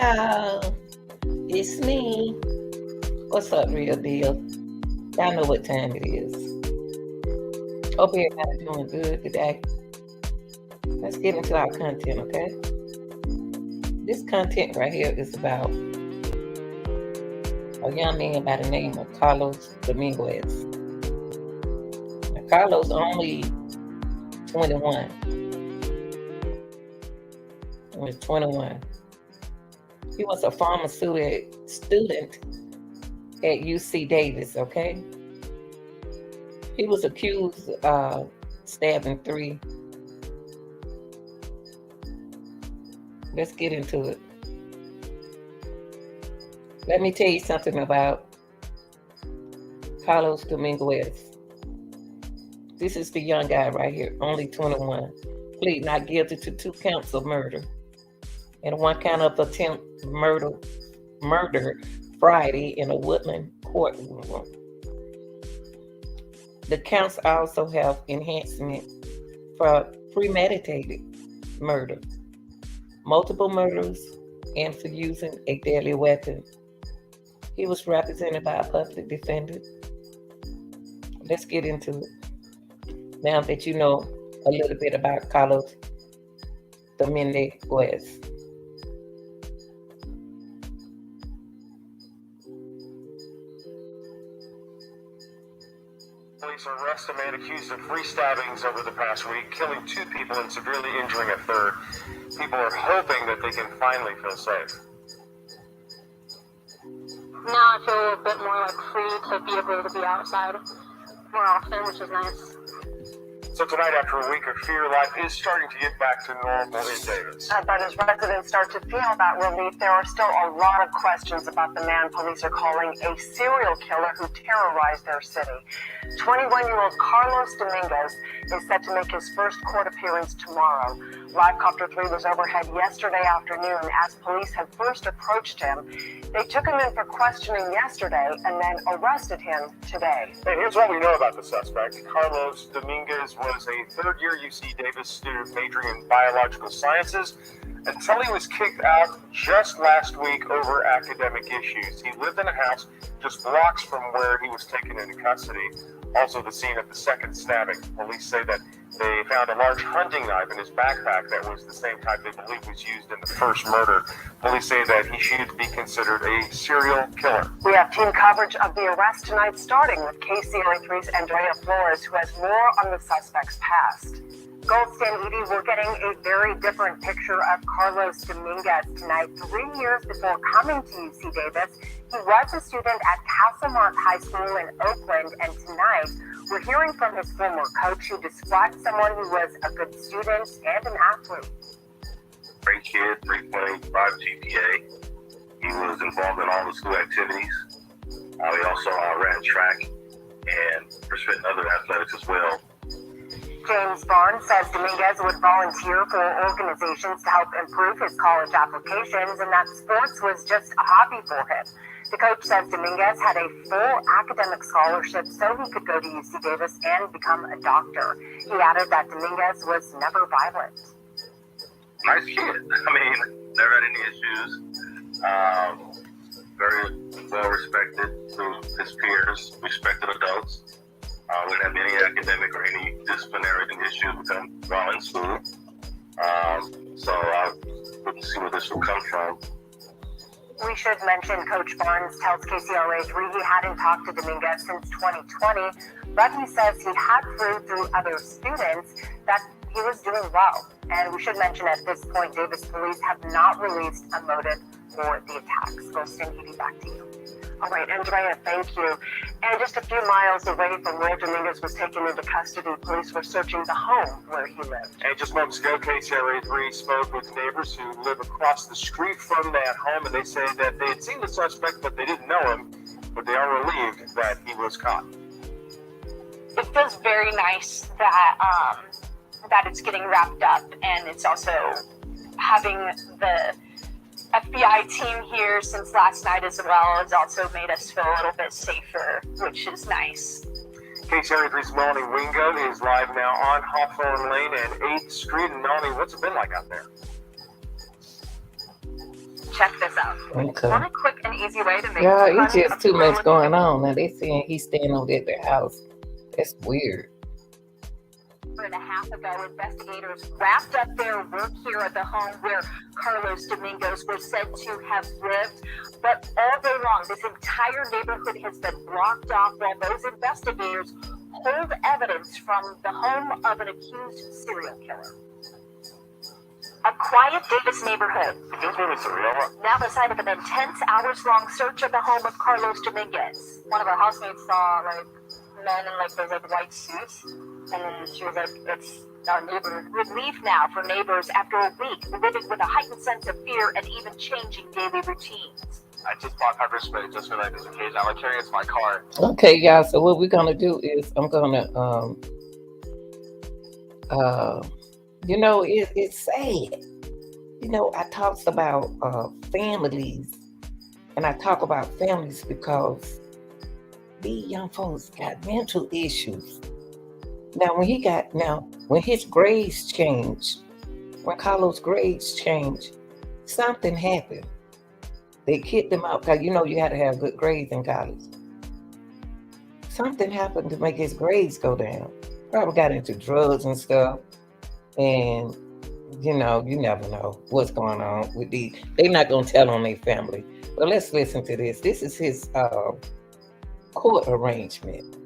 y'all. It's me. What's up, real deal? Y'all know what time it is. Hope everybody's doing good today. Let's get into our content, okay? This content right here is about a young man by the name of Carlos Dominguez. Now, Carlos only 21. He was 21. He was a pharmaceutical student at UC Davis, okay? He was accused of stabbing 3. Let's get into it. Let me tell you something about Carlos Dominguez. This is the young guy right here, only 21. Plead not guilty to 2 counts of murder and 1 count of attempt murder Friday in a Woodland courtroom. The counts also have enhancement for premeditated murder, multiple murders, and for using a deadly weapon. He was represented by a public defender. Let's get into it. Now that you know a little bit about Carlos Dominguez. Police arrest a man accused of 3 stabbings over the past week, killing 2 people and severely injuring a 3rd. People are hoping that they can finally feel safe. Now I feel a bit more like free to be able to be outside more often, which is nice. So tonight, after a week of fear, life is starting to get back to normal in Davis. But as residents start to feel that relief, there are still a lot of questions about the man police are calling a serial killer who terrorized their city. 21-year-old Carlos Dominguez is set to make his first court appearance tomorrow. Live Copter 3 was overhead yesterday afternoon as police had first approached him. They took him in for questioning yesterday and then arrested him today. Hey, here's what we know about the suspect. Carlos Dominguez was a 3rd-year UC Davis student majoring in biological sciences until he was kicked out just last week over academic issues. He lived in a house just blocks from where he was taken into custody, also the scene of the 2nd stabbing. Police say that they found a large hunting knife in his backpack that was the same type they believe was used in the first murder. Police say that he should be considered a serial killer. We have team coverage of the arrest tonight, starting with KCRA3's Andrea Flores, who has more on the suspect's past. Goldston, Edie, we're getting a very different picture of Carlos Dominguez tonight. 3 years before coming to UC Davis, he was a student at Castlemark High School in Oakland, and tonight we're hearing from his former coach, who described someone who was a good student and an athlete. Great kid, 3.85 GPA. He was involved in all the school activities. He also ran track and participated in other athletics as well. James Barnes says Dominguez would volunteer for organizations to help improve his college applications and that sports was just a hobby for him. The coach says Dominguez had a full academic scholarship so he could go to UC Davis and become a doctor. He added that Dominguez was never violent. Nice kid. I mean, never had any issues. Very well respected through his peers, respected adults. We didn't have any academic or any disciplinary issues with him while in school. So I wouldn't see where this would come from. We should mention Coach Barnes tells KCRA3 he hadn't talked to Dominguez since 2020, but he says he had proved through other students that he was doing well. And we should mention at this point, Davis police have not released a motive for the attacks. Goldston, Edie, back to you. All right, Andrea, thank you. And just a few miles away from where Dominguez was taken into custody, police were searching the home where he lived. And just moments ago, KCRA3 spoke with neighbors who live across the street from that home, and they say that they had seen the suspect, but they didn't know him, but they are relieved that he was caught. It feels very nice that that it's getting wrapped up, and it's also having the FBI team here since last night as well has also made us feel a little bit safer, which is nice. KCRA3's Melanie Wingo is live now on Hawthorne Lane and 8th Street. And Melanie, what's it been like out there? Check this out. Okay. Want a quick and easy way to make Yeah, a ton it's just of too much quality- going on. Now they saying he's staying over at their house. That's weird. And a half ago, investigators wrapped up their work here at the home where Carlos Dominguez was said to have lived. But all day long, this entire neighborhood has been blocked off while those investigators hold evidence from the home of an accused serial killer. A quiet Davis neighborhood, now the site of an intense hours-long search of the home of Carlos Dominguez. One of our housemates saw like men in like those like white suits, and then she was like, "It's our neighbor." Relief now for neighbors after a week living with a heightened sense of fear and even changing daily routines. I just bought pepper spray just for like this occasion. I'm gonna carry it to my car. Okay, y'all. So what we're gonna do is I'm gonna it's sad. I talked about families, and I talk about families because these young folks got mental issues. Now, when his grades changed, when Carlos' grades changed, something happened. They kicked him out because you had to have good grades in college. Something happened to make his grades go down. Probably got into drugs and stuff. And, you never know what's going on with these. They're not going to tell on their family. But let's listen to this. This is his court arrangement.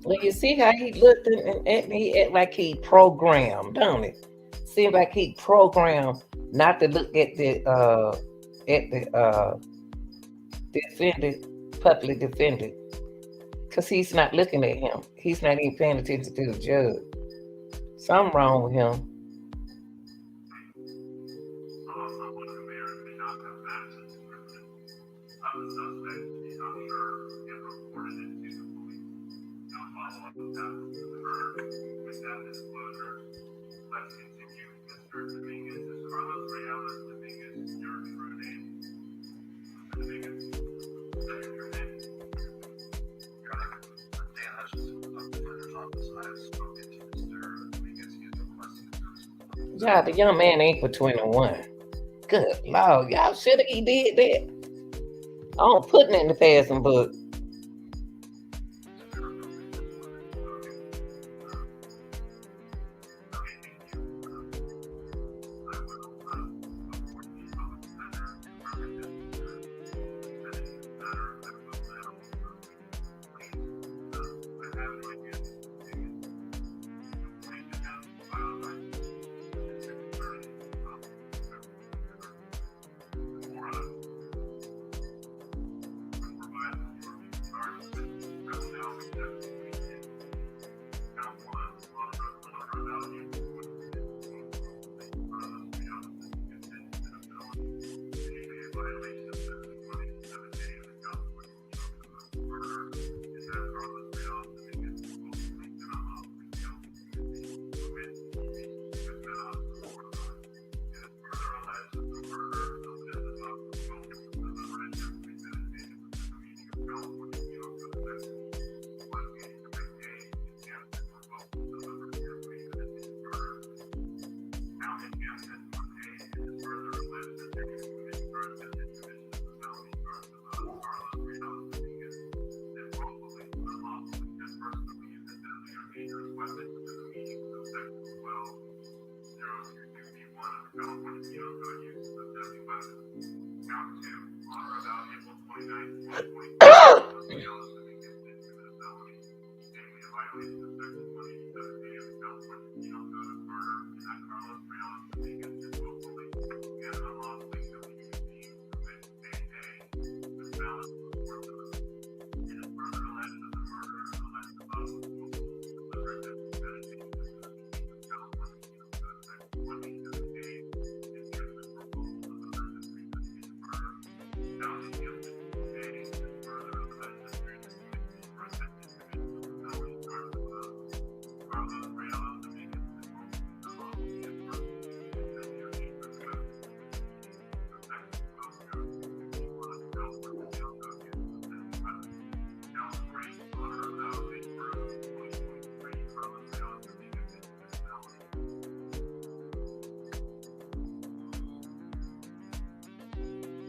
Well, you see how he looked at me like he programmed, don't it? Seemed like he programmed not to look at the public defendant, because he's not looking at him. He's not even paying attention to the judge. Something wrong with him. Yeah, the young man ain't for 21. Good Lord, y'all should have he did that. I don't put it in the passing book.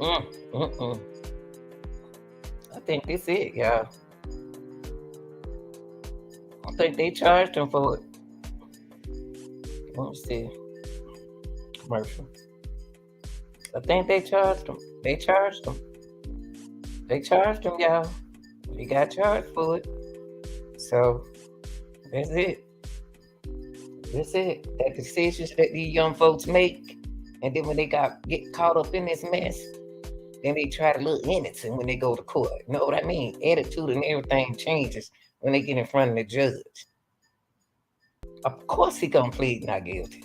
I think that's it, y'all. I think they charged him for it. Let me see. Commercial. I think they charged him. They charged him, y'all. He got charged for it. So that's it. That's it. That decisions that these young folks make, and then when they get caught up in this mess, then they try to look innocent when they go to court. You know what I mean? Attitude and everything changes when they get in front of the judge. Of course he gonna plead not guilty.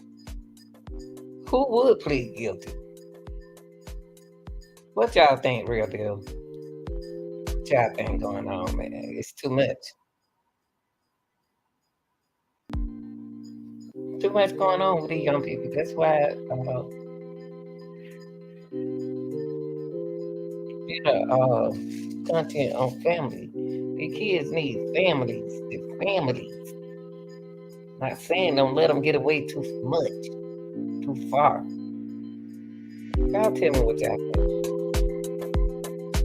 Who would plead guilty? What y'all think, real deal? What y'all think going on, man? It's too much. Too much going on with these young people. That's why content on family. The kids need families. The families. Not saying don't let them get away too much, too far. Y'all tell me what y'all think.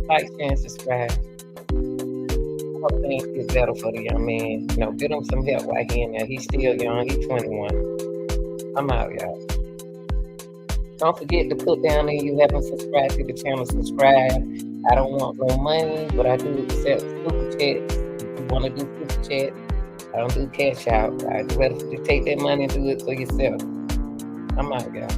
Like, share, and subscribe. I hope things get better for the young man. You know, get him some help while he in there. He's still young. He's 21. I'm out, y'all. Don't forget to put down there you haven't subscribed to the channel. Subscribe. I don't want no money, but I do accept super chats. If you want to do super chat, I don't do cash out. I'd rather you take that money and do it for yourself. I'm out, y'all.